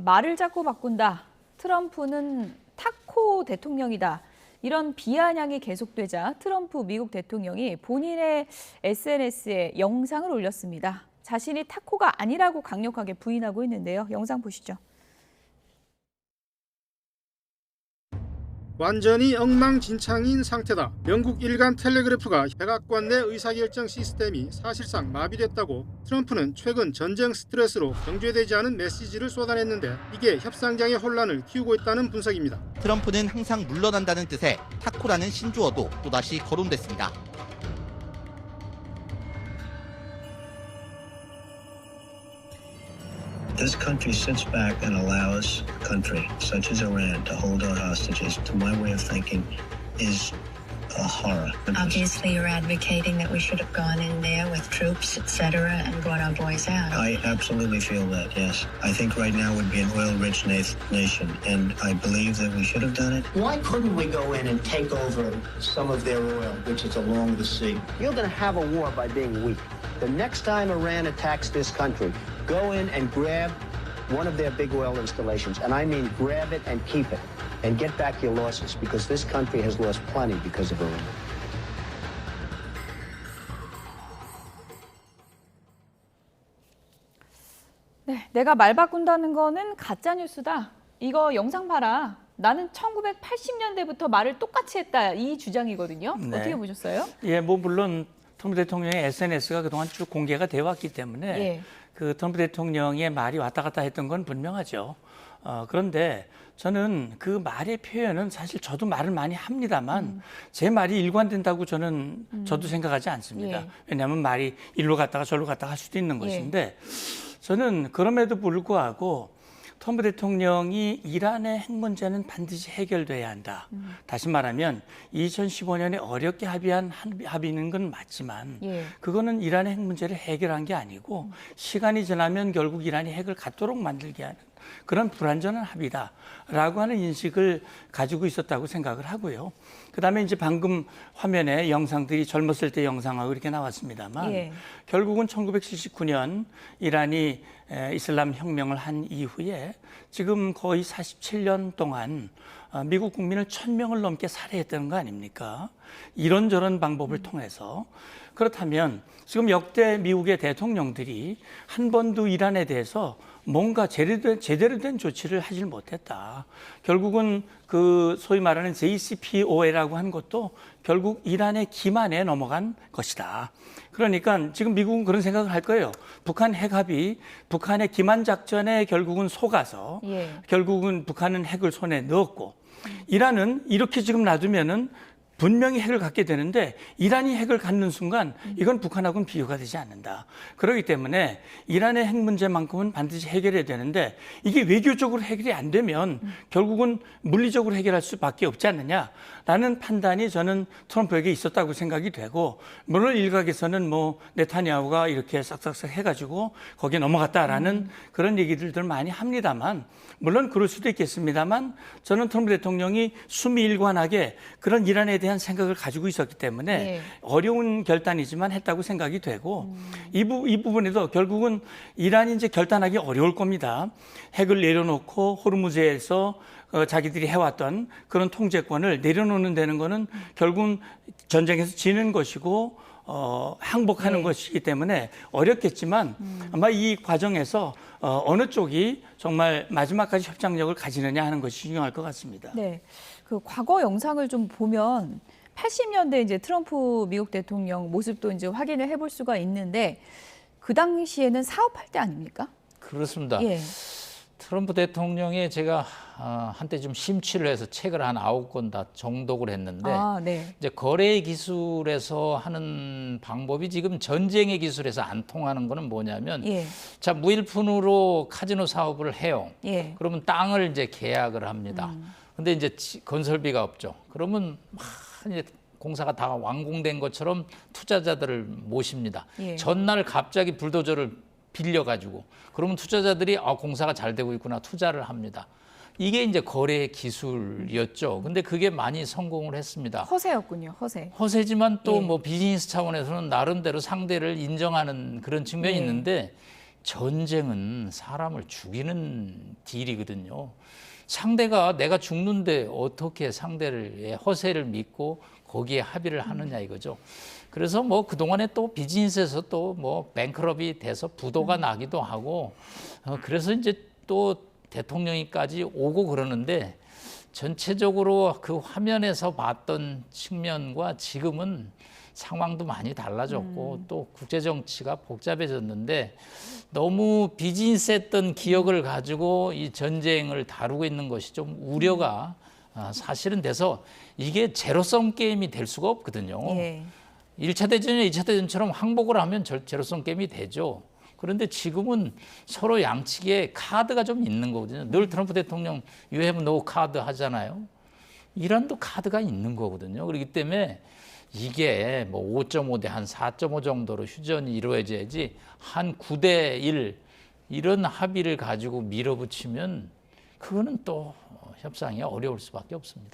말을 자꾸 바꾼다. 트럼프는 타코 대통령이다. 이런 비아냥이 계속되자 트럼프 미국 대통령이 본인의 SNS에 영상을 올렸습니다. 자신이 타코가 아니라고 강력하게 부인하고 있는데요. 영상 보시죠. 완전히 엉망진창인 상태다. 영국 일간 텔레그래프가 백악관 내 의사결정 시스템이 사실상 마비됐다고 트럼프는 최근 전쟁 스트레스로 경제되지 않은 메시지를 쏟아냈는데 이게 협상장의 혼란을 키우고 있다는 분석입니다. 트럼프는 항상 물러난다는 뜻의 타코라는 신조어도 또다시 거론됐습니다. This country sits back and allows a country such as Iran to hold our hostages, to my way of thinking, is a horror. Obviously, you're advocating that we should have gone in there with troops, etc., and brought our boys out. I absolutely feel that, yes. I think right now would be an oil-rich nation, and I believe that we should have done it. Why couldn't we go in and take over some of their oil, which is along the sea? You're going to have a war by being weak. The next time Iran attacks this country, go in and grab one of their big oil installations, and I mean grab it and keep it, and get back your losses, because this country has lost plenty because of Iran. 네, 내가 말 바꾼다는 거는 가짜 뉴스다. 이거 영상 봐라. 나는 1980년대부터 말을 똑같이 했다. 이 주장이거든요. 네. 어떻게 보셨어요? 예, 뭐 물론 트럼프 대통령의 SNS가 그동안 쭉 공개가 되어 왔기 때문에 예. 그 트럼프 대통령의 말이 왔다 갔다 했던 건 분명하죠. 그런데 저는 그 말의 표현은 사실 저도 말을 많이 합니다만 제 말이 일관된다고 저도 생각하지 않습니다. 예. 왜냐하면 말이 일로 갔다가 절로 갔다가 할 수도 있는 것인데 저는 그럼에도 불구하고 트럼프 대통령이 이란의 핵 문제는 반드시 해결돼야 한다. 다시 말하면 2015년에 어렵게 합의한 합의는 건 맞지만 그거는 이란의 핵 문제를 해결한 게 아니고 시간이 지나면 결국 이란이 핵을 갖도록 만들게 하는 그런 불완전한 합의다라고 하는 인식을 가지고 있었다고 생각을 하고요. 그다음에 이제 방금 화면에 영상들이 젊었을 때 영상하고 이렇게 나왔습니다만 결국은 1979년 이란이 이슬람 혁명을 한 이후에 지금 거의 47년 동안 미국 국민을 1000명을 넘게 살해했다는 거 아닙니까? 이런저런 방법을 통해서. 그렇다면 지금 역대 미국의 대통령들이 한 번도 이란에 대해서 뭔가 제대로 된 조치를 하질 못했다. 결국은 그 소위 말하는 JCPOA라고 한 것도 결국 이란의 기만에 넘어간 것이다. 그러니까 지금 미국은 그런 생각을 할 거예요. 북한 핵합의, 북한의 기만 작전에 결국은 속아서 결국은 북한은 핵을 손에 넣었고 이란은 이렇게 지금 놔두면은 분명히 핵을 갖게 되는데 이란이 핵을 갖는 순간 이건 북한하고는 비교가 되지 않는다. 그렇기 때문에 이란의 핵 문제만큼은 반드시 해결해야 되는데 이게 외교적으로 해결이 안 되면 결국은 물리적으로 해결할 수밖에 없지 않느냐라는 판단이 저는 트럼프에게 있었다고 생각이 되고 물론 일각에서는 뭐 네타냐후가 이렇게 싹싹싹 해가지고 거기에 넘어갔다라는 그런 얘기들을 많이 합니다만 물론 그럴 수도 있겠습니다만 저는 트럼프 대통령이 수미일관하게 그런 이란에 대한 생각을 가지고 있었기 때문에 어려운 결단이지만 했다고 생각이 되고 이 부분에도 결국은 이란이 이제 결단하기 어려울 겁니다. 핵을 내려놓고 호르무즈에서 자기들이 해왔던 그런 통제권을 내려놓는 데는 거는 결국은 전쟁에서 지는 것이고 항복하는 것이기 때문에 어렵겠지만 아마 이 과정에서 어느 쪽이 정말 마지막까지 협상력을 가지느냐 하는 것이 중요할 것 같습니다. 네, 그 과거 영상을 좀 보면 80년대 이제 트럼프 미국 대통령 모습도 이제 확인을 해볼 수가 있는데 그 당시에는 사업할 때 아닙니까? 그렇습니다. 트럼프 대통령이 제가 한때 좀 심취를 해서 책을 한 9권 다 정독을 했는데 이제 거래 기술에서 하는 방법이 지금 전쟁의 기술에서 안 통하는 거는 뭐냐면 자 무일푼으로 카지노 사업을 해요. 그러면 땅을 이제 계약을 합니다. 근데 이제 건설비가 없죠. 그러면 막 이제 공사가 다 완공된 것처럼 투자자들을 모십니다. 전날 갑자기 불도저를 빌려가지고 그러면 투자자들이 공사가 잘 되고 있구나 투자를 합니다. 이게 이제 거래 기술이었죠. 근데 그게 많이 성공을 했습니다. 허세였군요, 허세. 허세지만 또 뭐 비즈니스 차원에서는 나름대로 상대를 인정하는 그런 측면이 있는데 전쟁은 사람을 죽이는 딜이거든요. 상대가 내가 죽는데 어떻게 상대를 허세를 믿고 거기에 합의를 하느냐 이거죠. 그래서 뭐 그동안에 또 비즈니스에서 또 뭐 뱅크럽이 돼서 부도가 나기도 하고 그래서 이제 또 대통령이까지 오고 그러는데 전체적으로 그 화면에서 봤던 측면과 지금은 상황도 많이 달라졌고 또 국제 정치가 복잡해졌는데 너무 비즈니스했던 기억을 가지고 이 전쟁을 다루고 있는 것이 좀 우려가 사실은 돼서 이게 제로섬 게임이 될 수가 없거든요. 예. 1차 대전이나 2차 대전처럼 항복을 하면 제로섬 게임이 되죠. 그런데 지금은 서로 양측에 카드가 좀 있는 거거든요. 늘 트럼프 대통령 You have no card 하잖아요. 이란도 카드가 있는 거거든요. 그렇기 때문에 이게 뭐 5.5 대 한 4.5 정도로 휴전이 이루어져야지 한 9대 1 이런 합의를 가지고 밀어붙이면 그거는 또 협상이 어려울 수밖에 없습니다.